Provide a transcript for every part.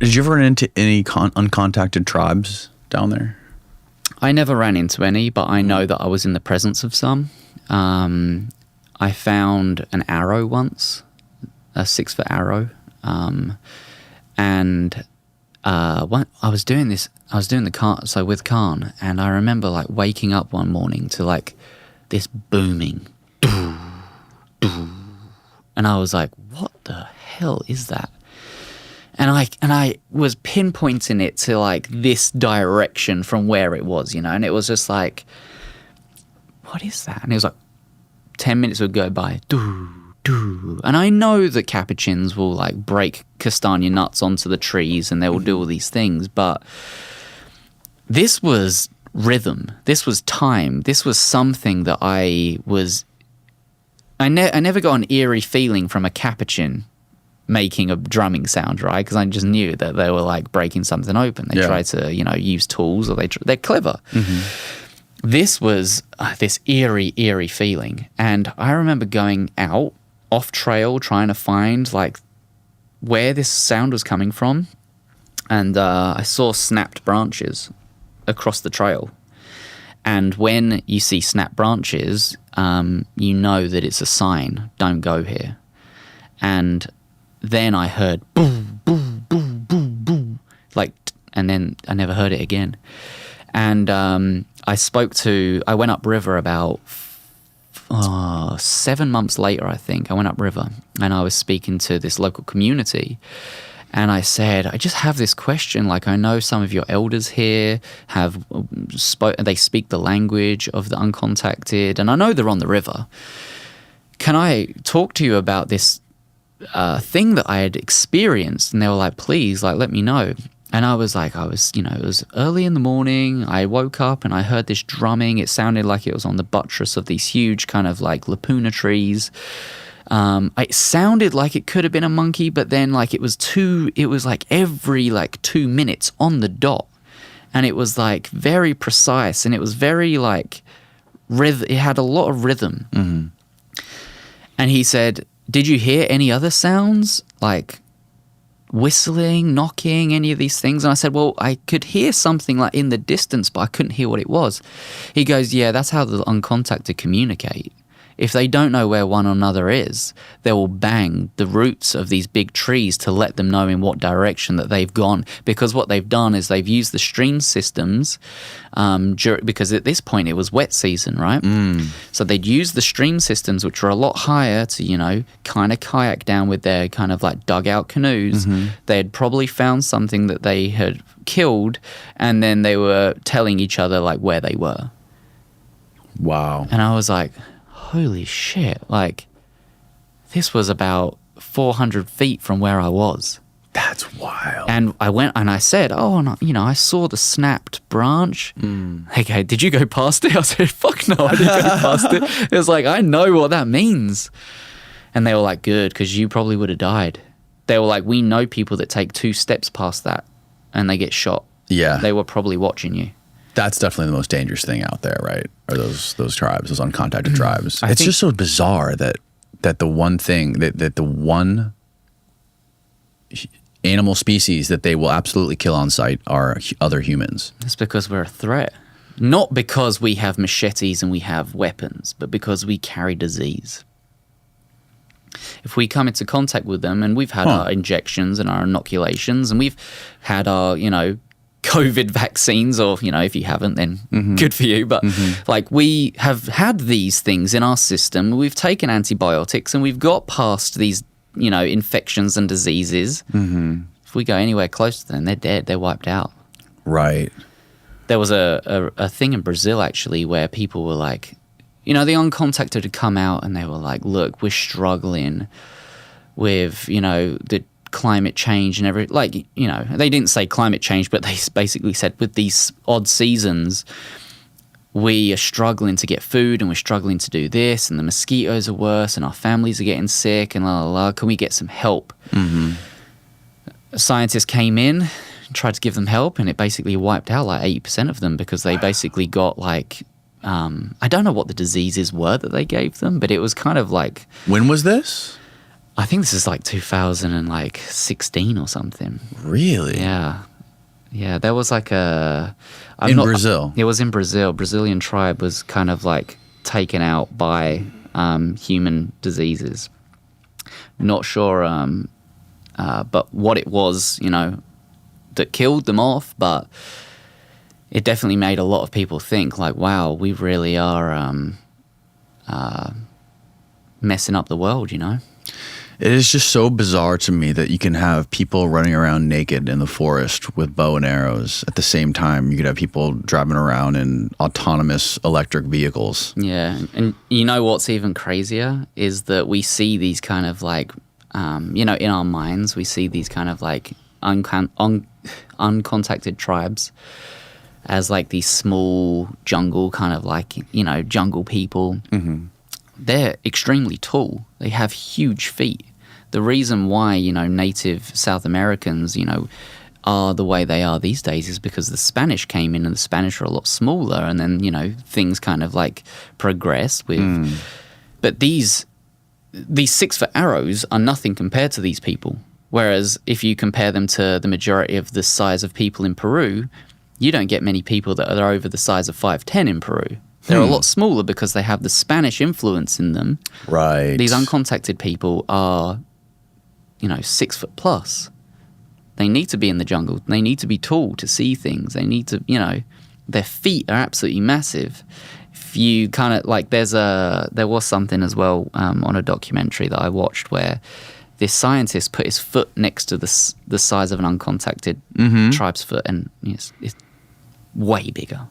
Did you ever run into any uncontacted tribes down there? I never ran into any, but I know that I was in the presence of some. I found an arrow once, a 6-foot arrow. And when I was doing this, I was doing with Khan, and I remember like waking up one morning to like this booming, doo, doo, and I was like, what the hell is that? And I was pinpointing it to like this direction from where it was, you know, and it was just like, what is that? And it was like 10 minutes would go by, doo, doo. And I know that capuchins will like break castagna nuts onto the trees and they will do all these things, but this was rhythm. This was time. This was something that I never got an eerie feeling from a capuchin making a drumming sound, right? Because I just knew that they were like breaking something open. They try to, you know, use tools, or they're clever. Mm-hmm. This was this eerie feeling. And I remember going out off trail trying to find like where this sound was coming from. And I saw snapped branches across the trail. And when you see snapped branches, you know that it's a sign, don't go here. And then I heard boom, boom, boom, boom, boom, like, and then I never heard it again. And I went upriver about 7 months later, I think. I went upriver and I was speaking to this local community. And I said, I just have this question. Like, I know some of your elders here they speak the language of the uncontacted, and I know they're on the river. Can I talk to you about this thing that I had experienced? And they were like, please, like, let me know. And I was like, it was early in the morning. I woke up and I heard this drumming. It sounded like it was on the buttress of these huge kind of like lapuna trees. It sounded like it could have been a monkey, but then like it was like every like 2 minutes on the dot. And it was like very precise, and it was very like it had a lot of rhythm. Mm-hmm. And he said, did you hear any other sounds, like whistling, knocking, any of these things? And I said, well, I could hear something like in the distance, but I couldn't hear what it was. He goes, yeah, that's how the uncontacted communicate. If they don't know where one another is, they will bang the roots of these big trees to let them know in what direction that they've gone. Because what they've done is they've used the stream systems, because at this point it was wet season, right? Mm. So they'd use the stream systems, which were a lot higher, to, you know, kind of kayak down with their kind of like dugout canoes. Mm-hmm. They had probably found something that they had killed, and then they were telling each other like where they were. Wow. And I was like, holy shit, like, this was about 400 feet from where I was. That's wild. And I went and I said, oh, no, you know, I saw the snapped branch. Okay, did you go past it? I said, fuck no, I didn't go past it. It was like, I know what that means. And they were like, good, because you probably would have died. They were like, we know people that take 2 steps past that and they get shot. Yeah. They were probably watching you. That's definitely the most dangerous thing out there, right? Or those tribes, those uncontacted tribes. It's just so bizarre that the one thing, that the one animal species that they will absolutely kill on sight are other humans. It's because we're a threat. Not because we have machetes and we have weapons, but because we carry disease. If we come into contact with them, and we've had our injections and our inoculations, and we've had our, you know, COVID vaccines, or, you know, if you haven't, then good for you. But like, we have had these things in our system. We've taken antibiotics and we've got past these, you know, infections and diseases. If we go anywhere close to them, they're dead. They're wiped out. Right. There was a thing in Brazil, actually, where people were like, you know, the uncontacted had come out and they were like, look, we're struggling with, you know, the climate change and everything. Like, you know, they didn't say climate change, but they basically said with these odd seasons, we are struggling to get food and we're struggling to do this, and the mosquitoes are worse and our families are getting sick and la la la. Can we get some help? Scientists came in, tried to give them help, and it basically wiped out like 80% of them, because they basically got like, I don't know what the diseases were that they gave them, but it was kind of like... When was this? I think this is like 2016 or something. Really? Yeah. Yeah, there was like Brazil? It was in Brazil. Brazilian tribe was kind of like taken out by human diseases. Not sure, but what it was, that killed them off. But it definitely made a lot of people think, like, wow, we really are messing up the world, It is just so bizarre to me that you can have people running around naked in the forest with bow and arrows at the same time. You could have people driving around in autonomous electric vehicles. Yeah, and what's even crazier is that we see these kind of like, in our minds, we see these kind of like uncontacted tribes as like these small jungle kind of like, jungle people. Mm-hmm. They're extremely tall. They have huge feet. The reason why, native South Americans, are the way they are these days is because the Spanish came in and the Spanish are a lot smaller, and then, things kind of like progress with... But these 6-foot arrows are nothing compared to these people. Whereas if you compare them to the majority of the size of people in Peru, you don't get many people that are over the size of 5'10" in Peru. They're a lot smaller because they have the Spanish influence in them. Right. These uncontacted people are... 6 foot plus. They need to be in the jungle. They need to be tall to see things. They need to, their feet are absolutely massive. If you kind of like, there was something as well on a documentary that I watched where this scientist put his foot next to the size of an uncontacted tribe's foot, and it's way bigger.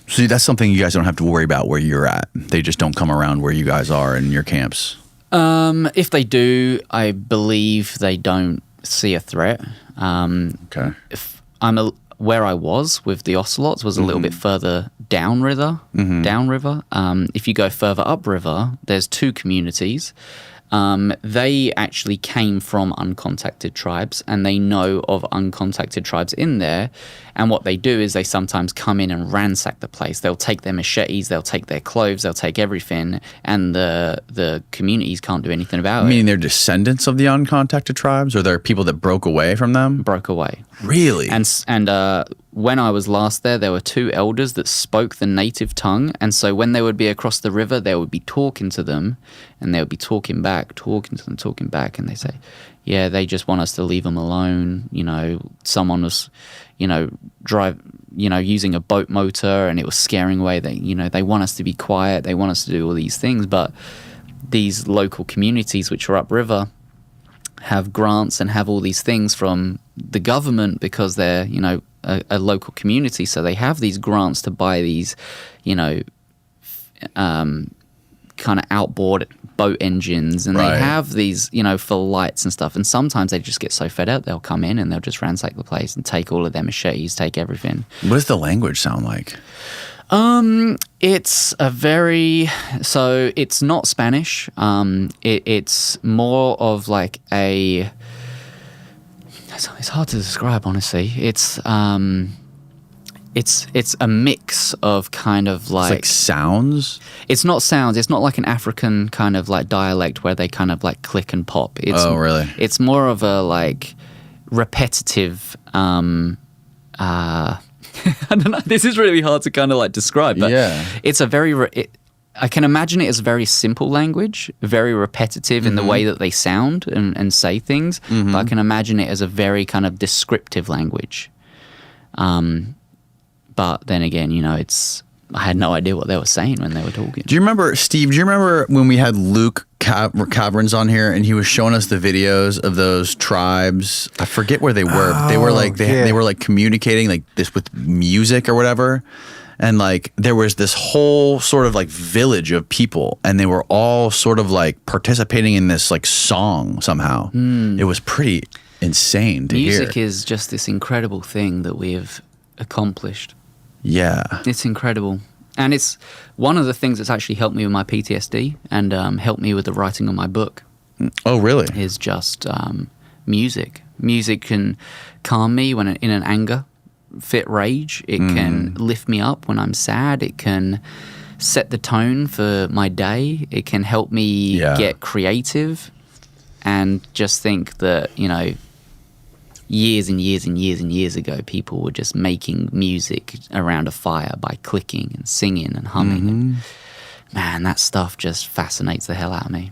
So that's something you guys don't have to worry about where you're at. They just don't come around where you guys are in your camps. If they do, I believe they don't see a threat. Okay. Where I was with the ocelots was a little bit further downriver. If you go further upriver, there's 2 communities. They actually came from uncontacted tribes, and they know of uncontacted tribes in there. And what they do is they sometimes come in and ransack the place. They'll take their machetes, they'll take their clothes, they'll take everything, and the communities can't do anything about it. Meaning they're descendants of the uncontacted tribes, or they're people that broke away from them? Broke away. Really? And when I was last there were 2 elders that spoke the native tongue, and so when they would be across the river, they would be talking to them, and they would be talking back, and they say, yeah, they just want us to leave them alone. Someone was, using a boat motor, and it was scaring away. They want us to be quiet. They want us to do all these things, but these local communities, which are upriver, have grants and have all these things from the government because they're, a local community. So they have these grants to buy these, kind of outboard boat engines, and they have these, for lights and stuff. And sometimes they just get so fed up, they'll come in and they'll just ransack the place and take all of their machetes, take everything. What does the language sound like? It's it's not Spanish. It's more of like it's hard to describe, honestly. It's a mix of kind of like... It's like sounds? It's not sounds. It's not like an African kind of like dialect where they kind of like click and pop. Oh, really? It's more of a like repetitive... I don't know. This is really hard to kind of like describe, but it's a very... I can imagine it as a very simple language, very repetitive in the way that they sound and say things, but I can imagine it as a very kind of descriptive language. But then again, I had no idea what they were saying when they were talking. Do you remember, Steve, when we had Luke Caverns on here and he was showing us the videos of those tribes? I forget where they were. But they were like, they were like communicating like this with music or whatever. And like there was this whole sort of like village of people, and they were all sort of like participating in this like song somehow. It was pretty insane to hear. Music is just this incredible thing that we have accomplished. Yeah. It's incredible. And it's one of the things that's actually helped me with my PTSD and helped me with the writing of my book. Oh, really? Is just music. Music can calm me when in an anger, fit rage. It can lift me up when I'm sad. It can set the tone for my day. It can help me get creative. and just think that, you know, years and years and years and years ago, people were just making music around a fire by clicking and singing and humming. And, man, that stuff just fascinates the hell out of me.